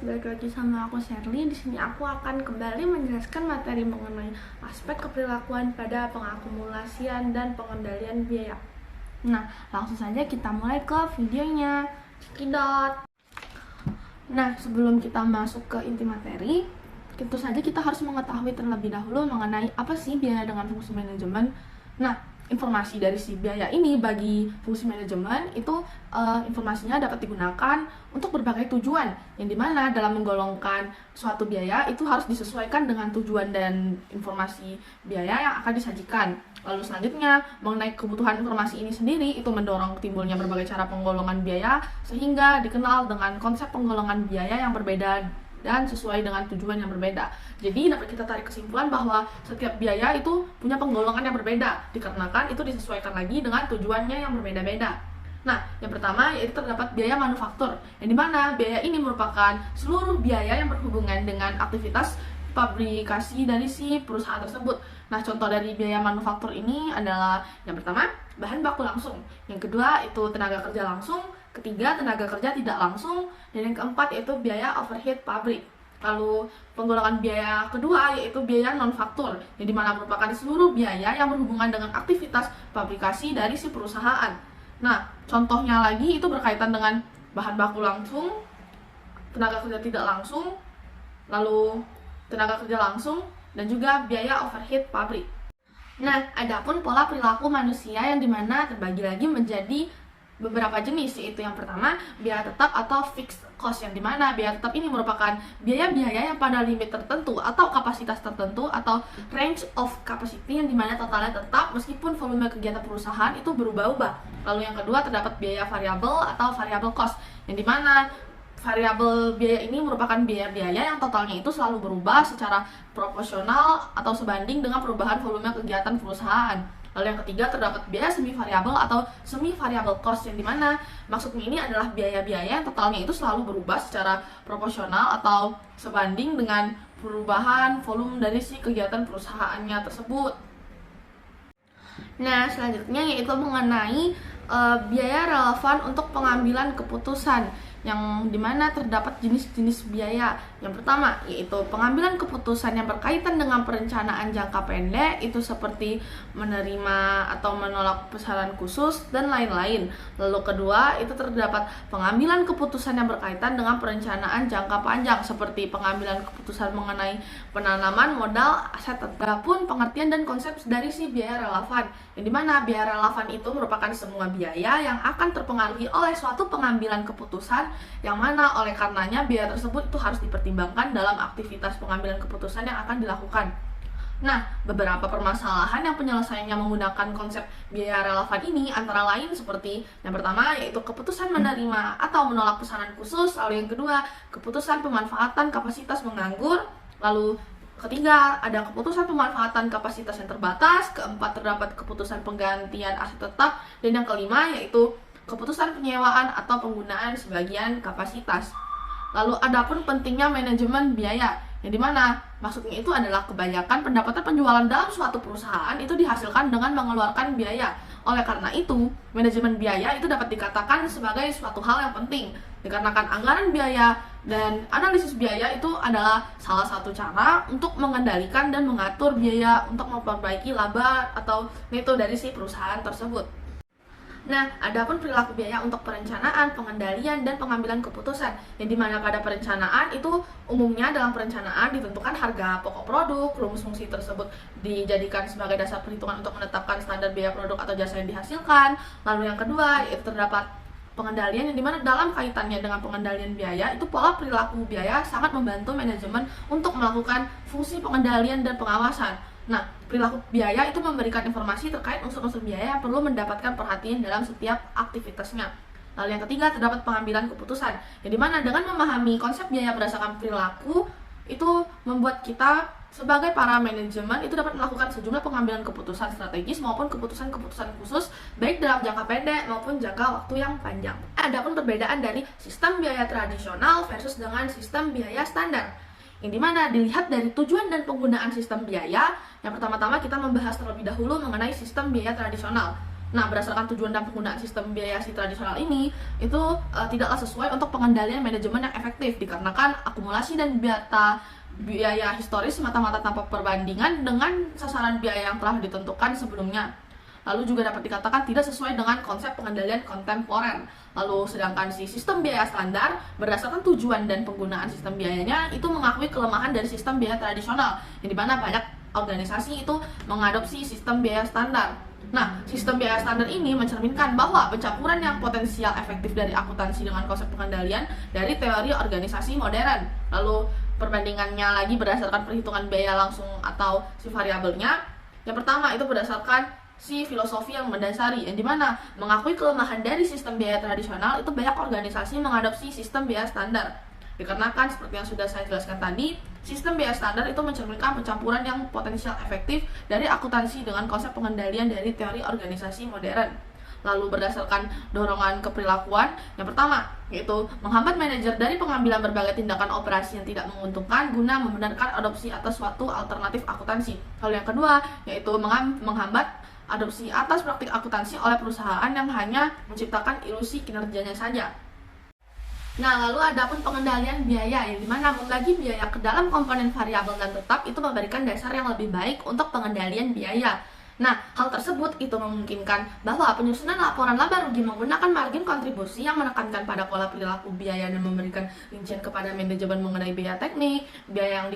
balik lagi sama aku Sherly. Di sini aku akan kembali menjelaskan materi mengenai aspek keperilakuan pada pengakumulasian dan pengendalian biaya. Nah, langsung saja kita mulai ke videonya. Cekidot. Nah, sebelum kita masuk ke inti materi, tentu saja kita harus mengetahui terlebih dahulu mengenai apa sih biaya dengan fungsi manajemen. Nah, informasi dari si biaya ini bagi fungsi manajemen itu informasinya dapat digunakan untuk berbagai tujuan, yang dimana dalam menggolongkan suatu biaya itu harus disesuaikan dengan tujuan dan informasi biaya yang akan disajikan. Lalu selanjutnya mengenai kebutuhan informasi ini sendiri itu mendorong timbulnya berbagai cara penggolongan biaya sehingga dikenal dengan konsep penggolongan biaya yang berbeda dan sesuai dengan tujuan yang berbeda. Jadi dapat kita tarik kesimpulan bahwa setiap biaya itu punya penggolongan yang berbeda, dikarenakan itu disesuaikan lagi dengan tujuannya yang berbeda-beda. Nah, yang pertama yaitu terdapat biaya manufaktur, yang dimana biaya ini merupakan seluruh biaya yang berhubungan dengan aktivitas pabrikasi dari si perusahaan tersebut. Nah, contoh dari biaya manufaktur ini adalah yang pertama, bahan baku langsung, yang kedua itu tenaga kerja langsung, ketiga tenaga kerja tidak langsung, dan yang keempat yaitu biaya overhead pabrik. Lalu penggolongan biaya kedua yaitu biaya non-faktur, yang dimana merupakan seluruh biaya yang berhubungan dengan aktivitas pabrikasi dari si perusahaan. Nah, contohnya lagi itu berkaitan dengan bahan baku langsung, tenaga kerja tidak langsung, lalu tenaga kerja langsung, dan juga biaya overhead pabrik. Nah, adapun pola perilaku manusia yang dimana terbagi lagi menjadi beberapa jenis, yaitu yang pertama biaya tetap atau fixed cost, yang dimana biaya tetap ini merupakan biaya-biaya yang pada limit tertentu atau kapasitas tertentu atau range of capacity, yang dimana totalnya tetap meskipun volume kegiatan perusahaan itu berubah-ubah. Lalu yang kedua terdapat biaya variabel atau variable cost, yang dimana variabel biaya ini merupakan biaya-biaya yang totalnya itu selalu berubah secara proporsional atau sebanding dengan perubahan volume kegiatan perusahaan. Lalu yang ketiga terdapat biaya semi variabel atau semi variable cost, yang dimana maksudnya ini adalah biaya-biaya yang totalnya itu selalu berubah secara proporsional atau sebanding dengan perubahan volume dari si kegiatan perusahaannya tersebut. Nah, selanjutnya yaitu mengenai biaya relevan untuk pengambilan keputusan, yang dimana terdapat jenis-jenis biaya. Yang pertama yaitu pengambilan keputusan yang berkaitan dengan perencanaan jangka pendek, itu seperti menerima atau menolak pesanan khusus dan lain-lain. Lalu kedua itu terdapat pengambilan keputusan yang berkaitan dengan perencanaan jangka panjang, seperti pengambilan keputusan mengenai penanaman modal aset. Adapun pengertian dan konsep dari si biaya relevan, yang dimana biaya relevan itu merupakan semua biaya yang akan terpengaruhi oleh suatu pengambilan keputusan, yang mana oleh karenanya biaya tersebut itu harus dipertimbangkan dalam aktivitas pengambilan keputusan yang akan dilakukan. Nah, beberapa permasalahan yang penyelesaiannya menggunakan konsep biaya relevan ini antara lain seperti yang pertama yaitu keputusan menerima atau menolak pesanan khusus, lalu yang kedua keputusan pemanfaatan kapasitas menganggur, lalu ketiga ada keputusan pemanfaatan kapasitas yang terbatas, keempat terdapat keputusan penggantian aset tetap, dan yang kelima yaitu keputusan penyewaan atau penggunaan sebagian kapasitas. Lalu adapun pentingnya manajemen biaya, yang dimana maksudnya itu adalah kebanyakan pendapatan penjualan dalam suatu perusahaan itu dihasilkan dengan mengeluarkan biaya. Oleh karena itu, manajemen biaya itu dapat dikatakan sebagai suatu hal yang penting, dikarenakan anggaran biaya dan analisis biaya itu adalah salah satu cara untuk mengendalikan dan mengatur biaya untuk memperbaiki laba atau neto dari si perusahaan tersebut. Nah, adapun perilaku biaya untuk perencanaan, pengendalian, dan pengambilan keputusan, yang dimana pada perencanaan itu umumnya dalam perencanaan ditentukan harga pokok produk, rumus fungsi tersebut dijadikan sebagai dasar perhitungan untuk menetapkan standar biaya produk atau jasa yang dihasilkan. Lalu yang kedua yaitu terdapat pengendalian, yang dimana dalam kaitannya dengan pengendalian biaya itu pola perilaku biaya sangat membantu manajemen untuk melakukan fungsi pengendalian dan pengawasan. Nah, perilaku biaya itu memberikan informasi terkait unsur-unsur biaya yang perlu mendapatkan perhatian dalam setiap aktivitasnya. Lalu yang ketiga terdapat pengambilan keputusan, yang dimana dengan memahami konsep biaya berdasarkan perilaku itu membuat kita sebagai para manajemen itu dapat melakukan sejumlah pengambilan keputusan strategis maupun keputusan-keputusan khusus baik dalam jangka pendek maupun jangka waktu yang panjang. Adapun perbedaan dari sistem biaya tradisional versus dengan sistem biaya standar, yang dimana dilihat dari tujuan dan penggunaan sistem biaya. Yang pertama-tama kita membahas terlebih dahulu mengenai sistem biaya tradisional. Nah, berdasarkan tujuan dan penggunaan sistem biayasi tradisional ini, itu tidaklah sesuai untuk pengendalian manajemen yang efektif dikarenakan akumulasi dan biaya historis semata-mata tanpa perbandingan dengan sasaran biaya yang telah ditentukan sebelumnya. Lalu juga dapat dikatakan tidak sesuai dengan konsep pengendalian kontemporer. Lalu sedangkan si sistem biaya standar berdasarkan tujuan dan penggunaan sistem biayanya itu mengakui kelemahan dari sistem biaya tradisional, yang dimana banyak organisasi itu mengadopsi sistem biaya standar. Nah, sistem biaya standar ini mencerminkan bahwa pencampuran yang potensial efektif dari akuntansi dengan konsep pengendalian dari teori organisasi modern. Lalu perbandingannya lagi berdasarkan perhitungan biaya langsung atau si variabelnya. Yang pertama itu berdasarkan si filosofi yang mendasari, yang dimana mengakui kelemahan dari sistem biaya tradisional itu banyak organisasi mengadopsi sistem biaya standar. Dikarenakan seperti yang sudah saya jelaskan tadi, sistem biaya standar itu mencerminkan pencampuran yang potensial efektif dari akuntansi dengan konsep pengendalian dari teori organisasi modern. Lalu berdasarkan dorongan keperilakuan, yang pertama yaitu menghambat manajer dari pengambilan berbagai tindakan operasi yang tidak menguntungkan guna membenarkan adopsi atas suatu alternatif akuntansi. Lalu yang kedua yaitu menghambat adopsi atas praktik akuntansi oleh perusahaan yang hanya menciptakan ilusi kinerjanya saja. Nah, lalu ada pun pengendalian biaya, yang dimana membagi biaya ke dalam komponen variabel dan tetap itu memberikan dasar yang lebih baik untuk pengendalian biaya. Nah, hal tersebut itu memungkinkan bahwa penyusunan laporan laba rugi menggunakan margin kontribusi yang menekankan pada pola perilaku biaya dan memberikan rincian kepada manajemen mengenai biaya teknik, biaya yang